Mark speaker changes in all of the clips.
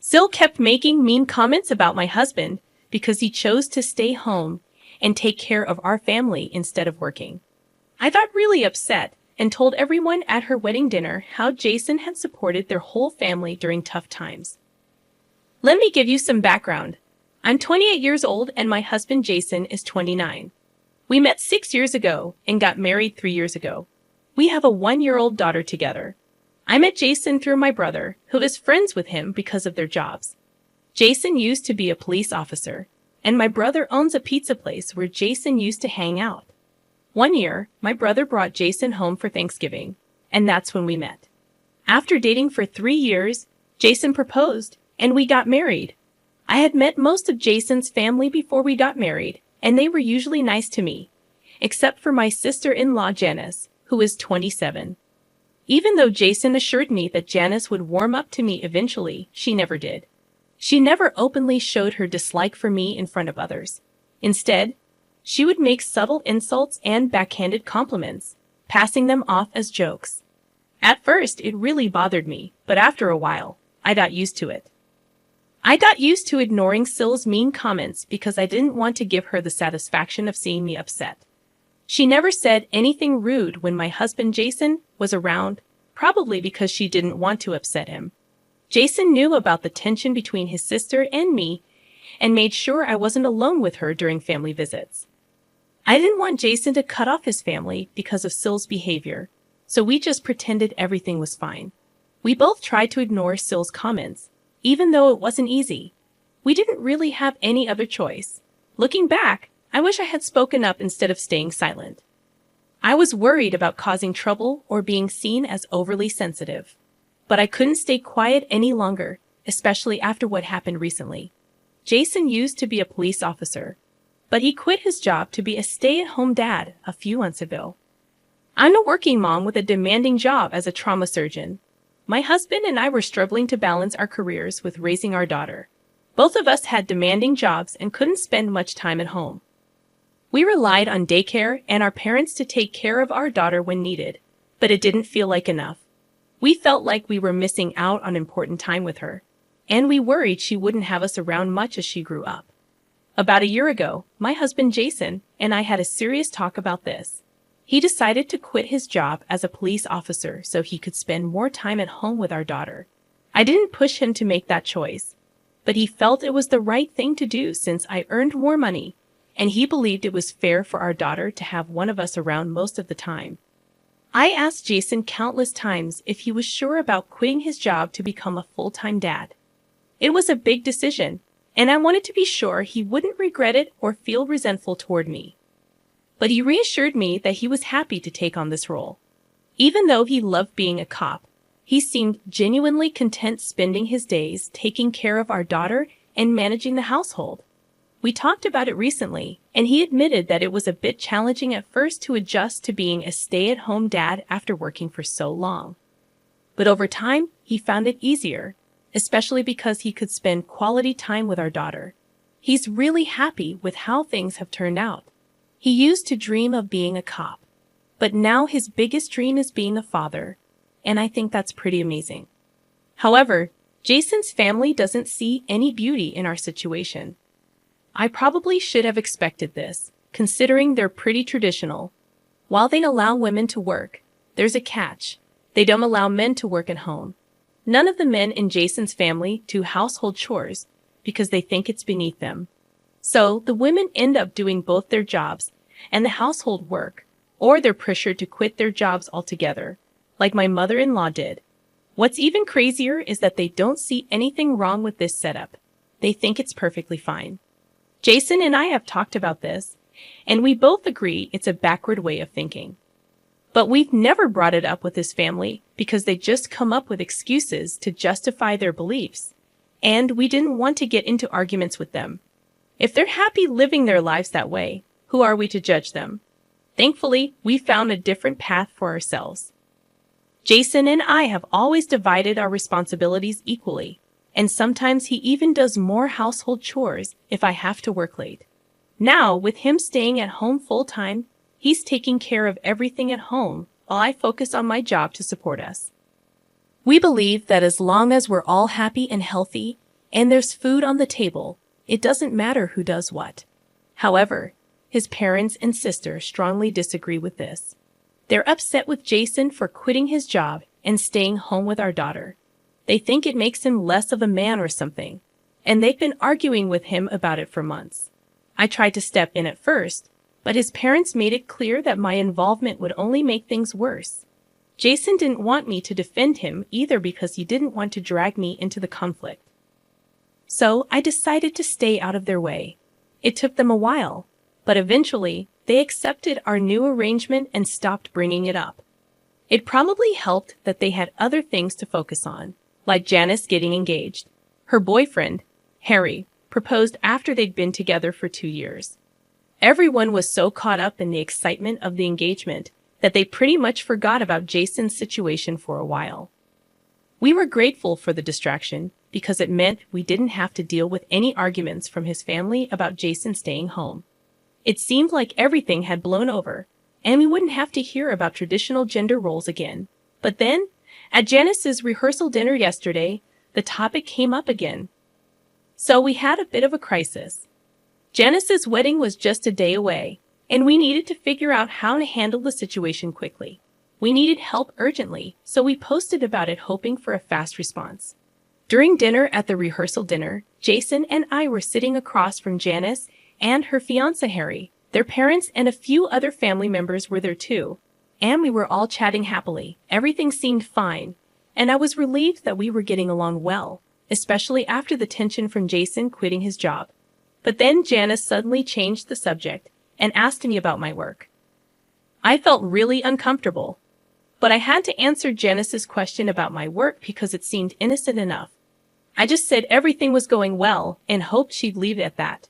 Speaker 1: Sil kept making mean comments about my husband because he chose to stay home and take care of our family instead of working. I got really upset and told everyone at her wedding dinner how Jason had supported their whole family during tough times. Let me give you some background. I'm 28 years old and my husband Jason is 29. We met 6 years ago and got married 3 years ago. We have a 1-year-old daughter together. I met Jason through my brother, who is friends with him because of their jobs. Jason used to be a police officer, and my brother owns a pizza place where Jason used to hang out. One year, my brother brought Jason home for Thanksgiving, and that's when we met. After dating for 3 years, Jason proposed, and we got married. I had met most of Jason's family before we got married, and they were usually nice to me, except for my sister-in-law Janice, who is 27. Even though Jason assured me that Janice would warm up to me eventually, she never did. She never openly showed her dislike for me in front of others. Instead, she would make subtle insults and backhanded compliments, passing them off as jokes. At first, it really bothered me, but after a while, I got used to it. I got used to ignoring Sil's mean comments because I didn't want to give her the satisfaction of seeing me upset. She never said anything rude when my husband Jason was around, probably because she didn't want to upset him. Jason knew about the tension between his sister and me and made sure I wasn't alone with her during family visits. I didn't want Jason to cut off his family because of Sil's behavior, so we just pretended everything was fine. We both tried to ignore Sil's comments, even though it wasn't easy. We didn't really have any other choice. Looking back, I wish I had spoken up instead of staying silent. I was worried about causing trouble or being seen as overly sensitive. But I couldn't stay quiet any longer, especially after what happened recently. Jason used to be a police officer, but he quit his job to be a stay-at-home dad a few months ago. I'm a working mom with a demanding job as a trauma surgeon. My husband and I were struggling to balance our careers with raising our daughter. Both of us had demanding jobs and couldn't spend much time at home. We relied on daycare and our parents to take care of our daughter when needed, but it didn't feel like enough. We felt like we were missing out on important time with her, and we worried she wouldn't have us around much as she grew up. About a year ago, my husband Jason and I had a serious talk about this. He decided to quit his job as a police officer so he could spend more time at home with our daughter. I didn't push him to make that choice, but he felt it was the right thing to do since I earned more money, and he believed it was fair for our daughter to have one of us around most of the time. I asked Jason countless times if he was sure about quitting his job to become a full-time dad. It was a big decision, and I wanted to be sure he wouldn't regret it or feel resentful toward me. But he reassured me that he was happy to take on this role. Even though he loved being a cop, he seemed genuinely content spending his days taking care of our daughter and managing the household. We talked about it recently, and he admitted that it was a bit challenging at first to adjust to being a stay-at-home dad after working for so long. But over time, he found it easier, especially because he could spend quality time with our daughter. He's really happy with how things have turned out. He used to dream of being a cop, but now his biggest dream is being a father, and I think that's pretty amazing. However, Jason's family doesn't see any beauty in our situation. I probably should have expected this, considering they're pretty traditional. While they allow women to work, there's a catch. They don't allow men to work at home. None of the men in Jason's family do household chores because they think it's beneath them. So the women end up doing both their jobs and the household work, or they're pressured to quit their jobs altogether, like my mother-in-law did. What's even crazier is that they don't see anything wrong with this setup. They think it's perfectly fine. Jason and I have talked about this, and we both agree it's a backward way of thinking. But we've never brought it up with his family because they just come up with excuses to justify their beliefs, and we didn't want to get into arguments with them. If they're happy living their lives that way, who are we to judge them? Thankfully, we found a different path for ourselves. Jason and I have always divided our responsibilities equally, and sometimes he even does more household chores if I have to work late. Now, with him staying at home full-time, he's taking care of everything at home while I focus on my job to support us. We believe that as long as we're all happy and healthy, and there's food on the table. It doesn't matter who does what. However, his parents and sister strongly disagree with this. They're upset with Jason for quitting his job and staying home with our daughter. They think it makes him less of a man or something, and they've been arguing with him about it for months. I tried to step in at first, but his parents made it clear that my involvement would only make things worse. Jason didn't want me to defend him either because he didn't want to drag me into the conflict. So I decided to stay out of their way. It took them a while, but eventually they accepted our new arrangement and stopped bringing it up. It probably helped that they had other things to focus on, like Janice getting engaged. Her boyfriend, Harry, proposed after they'd been together for 2 years. Everyone was so caught up in the excitement of the engagement that they pretty much forgot about Jason's situation for a while. We were grateful for the distraction because it meant we didn't have to deal with any arguments from his family about Jason staying home. It seemed like everything had blown over, and we wouldn't have to hear about traditional gender roles again. But then, at Janice's rehearsal dinner yesterday, the topic came up again. So we had a bit of a crisis. Janice's wedding was just a day away, and we needed to figure out how to handle the situation quickly. We needed help urgently, so we posted about it hoping for a fast response. During dinner at the rehearsal dinner, Jason and I were sitting across from Janice and her fiancé Harry. Their parents and a few other family members were there too, and we were all chatting happily. Everything seemed fine, and I was relieved that we were getting along well, especially after the tension from Jason quitting his job. But then Janice suddenly changed the subject and asked me about my work. I felt really uncomfortable, but I had to answer Janice's question about my work because it seemed innocent enough. I just said everything was going well and hoped she'd leave it at that.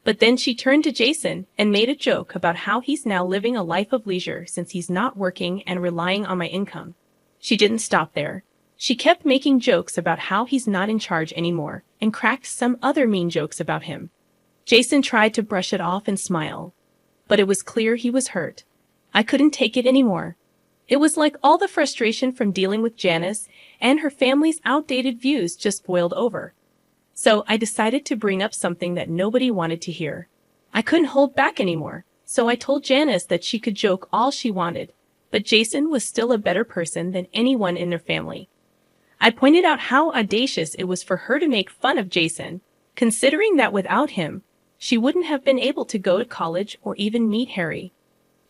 Speaker 1: But then she turned to Jason and made a joke about how he's now living a life of leisure since he's not working and relying on my income. She didn't stop there. She kept making jokes about how he's not in charge anymore and cracked some other mean jokes about him. Jason tried to brush it off and smile, but it was clear he was hurt. I couldn't take it anymore. It was like all the frustration from dealing with Janice and her family's outdated views just boiled over. So I decided to bring up something that nobody wanted to hear. I couldn't hold back anymore, so I told Janice that she could joke all she wanted, but Jason was still a better person than anyone in their family. I pointed out how audacious it was for her to make fun of Jason, considering that without him, she wouldn't have been able to go to college or even meet Harry.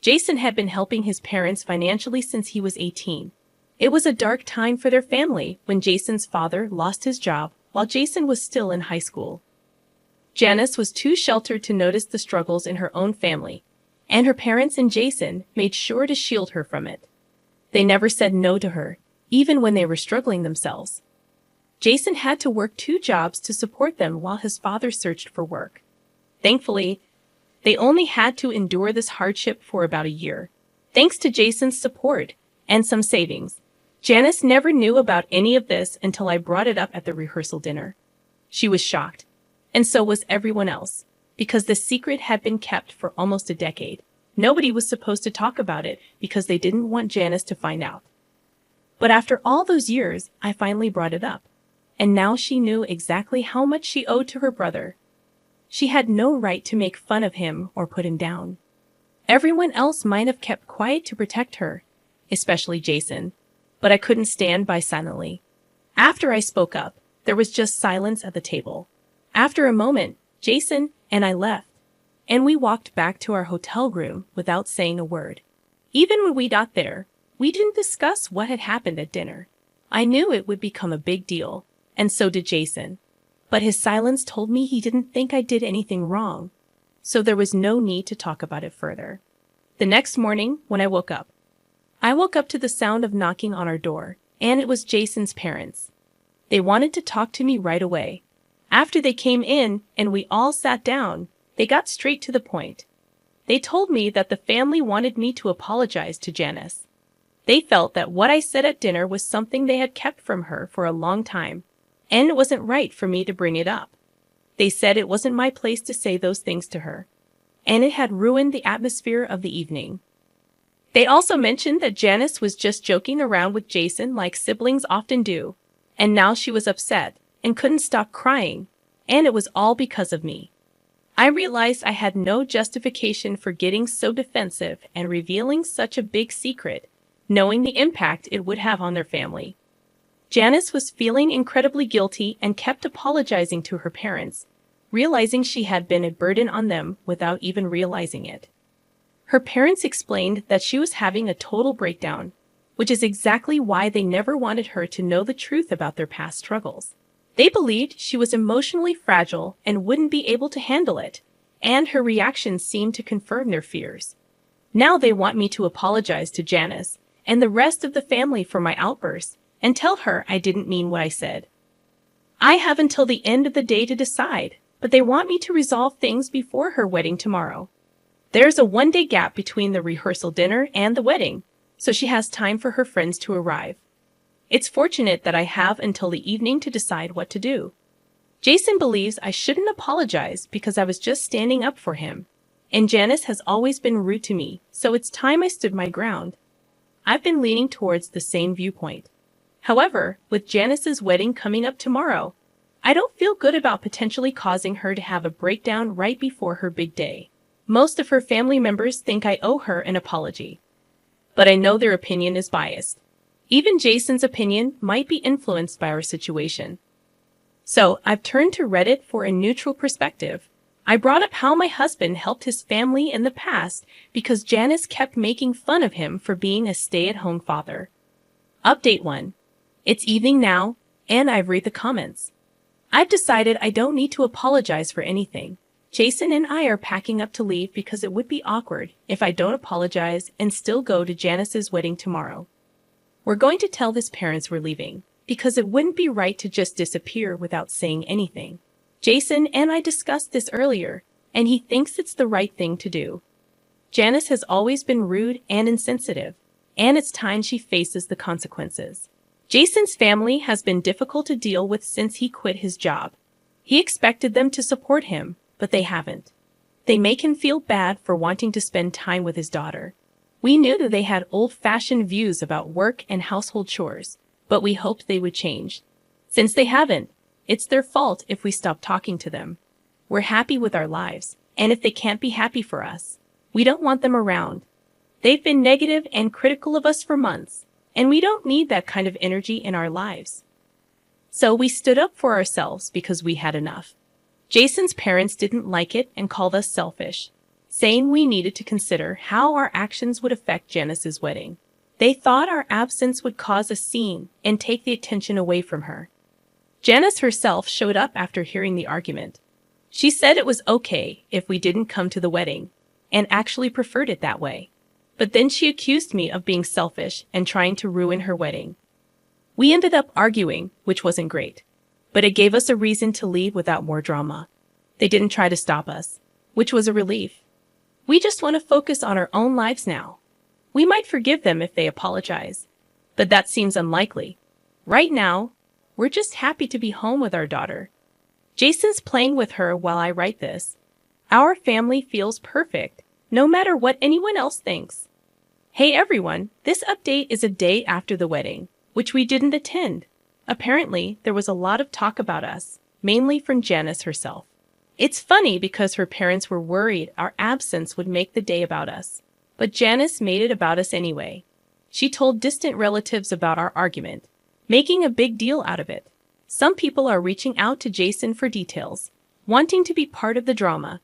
Speaker 1: Jason had been helping his parents financially since he was 18. It was a dark time for their family when Jason's father lost his job while Jason was still in high school. Janice was too sheltered to notice the struggles in her own family, and her parents and Jason made sure to shield her from it. They never said no to her, even when they were struggling themselves. Jason had to work 2 jobs to support them while his father searched for work. Thankfully, they only had to endure this hardship for about a year. Thanks to Jason's support and some savings, Janice never knew about any of this until I brought it up at the rehearsal dinner. She was shocked, and so was everyone else, because the secret had been kept for almost a decade. Nobody was supposed to talk about it because they didn't want Janice to find out. But after all those years, I finally brought it up, and now she knew exactly how much she owed to her brother. She had no right to make fun of him or put him down. Everyone else might have kept quiet to protect her, especially Jason, but I couldn't stand by silently. After I spoke up, there was just silence at the table. After a moment, Jason and I left, and we walked back to our hotel room without saying a word. Even when we got there, we didn't discuss what had happened at dinner. I knew it would become a big deal, and so did Jason. But his silence told me he didn't think I did anything wrong, so there was no need to talk about it further. The next morning, when I woke up to the sound of knocking on our door, and it was Jason's parents. They wanted to talk to me right away. After they came in and we all sat down, they got straight to the point. They told me that the family wanted me to apologize to Janice. They felt that what I said at dinner was something they had kept from her for a long time, and it wasn't right for me to bring it up. They said it wasn't my place to say those things to her, and it had ruined the atmosphere of the evening. They also mentioned that Janice was just joking around with Jason like siblings often do, and now she was upset and couldn't stop crying, and it was all because of me. I realized I had no justification for getting so defensive and revealing such a big secret, knowing the impact it would have on their family. Janice was feeling incredibly guilty and kept apologizing to her parents, realizing she had been a burden on them without even realizing it. Her parents explained that she was having a total breakdown, which is exactly why they never wanted her to know the truth about their past struggles. They believed she was emotionally fragile and wouldn't be able to handle it, and her reactions seemed to confirm their fears. Now they want me to apologize to Janice and the rest of the family for my outburst and tell her I didn't mean what I said. I have until the end of the day to decide, but they want me to resolve things before her wedding tomorrow. There's a one-day gap between the rehearsal dinner and the wedding, so she has time for her friends to arrive. It's fortunate that I have until the evening to decide what to do. Jason believes I shouldn't apologize because I was just standing up for him, and Janice has always been rude to me, so it's time I stood my ground. I've been leaning towards the same viewpoint. However, with Janice's wedding coming up tomorrow, I don't feel good about potentially causing her to have a breakdown right before her big day. Most of her family members think I owe her an apology, but I know their opinion is biased. Even Jason's opinion might be influenced by our situation. So I've turned to Reddit for a neutral perspective. I brought up how my husband helped his family in the past because Janice kept making fun of him for being a stay-at-home father. Update 1. It's evening now, and I've read the comments. I've decided I don't need to apologize for anything. Jason and I are packing up to leave because it would be awkward if I don't apologize and still go to Janice's wedding tomorrow. We're going to tell his parents we're leaving, because it wouldn't be right to just disappear without saying anything. Jason and I discussed this earlier, and he thinks it's the right thing to do. Janice has always been rude and insensitive, and it's time she faces the consequences. Jason's family has been difficult to deal with since he quit his job. He expected them to support him, but they haven't. They make him feel bad for wanting to spend time with his daughter. We knew that they had old-fashioned views about work and household chores, but we hoped they would change. Since they haven't, it's their fault if we stop talking to them. We're happy with our lives, and if they can't be happy for us, we don't want them around. They've been negative and critical of us for months, and we don't need that kind of energy in our lives. So we stood up for ourselves because we had enough. Jason's parents didn't like it and called us selfish, saying we needed to consider how our actions would affect Janice's wedding. They thought our absence would cause a scene and take the attention away from her. Janice herself showed up after hearing the argument. She said it was okay if we didn't come to the wedding, and actually preferred it that way. But then she accused me of being selfish and trying to ruin her wedding. We ended up arguing, which wasn't great, but it gave us a reason to leave without more drama. They didn't try to stop us, which was a relief. We just want to focus on our own lives now. We might forgive them if they apologize, but that seems unlikely. Right now, we're just happy to be home with our daughter. Jason's playing with her while I write this. Our family feels perfect, no matter what anyone else thinks. Hey everyone, this update is a day after the wedding, which we didn't attend. Apparently, there was a lot of talk about us, mainly from Janice herself. It's funny because her parents were worried our absence would make the day about us. But Janice made it about us anyway. She told distant relatives about our argument, making a big deal out of it. Some people are reaching out to Jason for details, wanting to be part of the drama.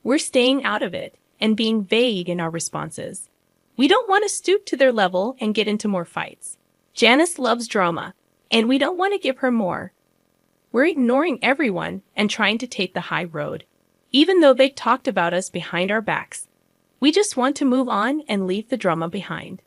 Speaker 1: We're staying out of it and being vague in our responses. We don't want to stoop to their level and get into more fights. Janice loves drama, and we don't want to give her more. We're ignoring everyone and trying to take the high road, even though they talked about us behind our backs. We just want to move on and leave the drama behind.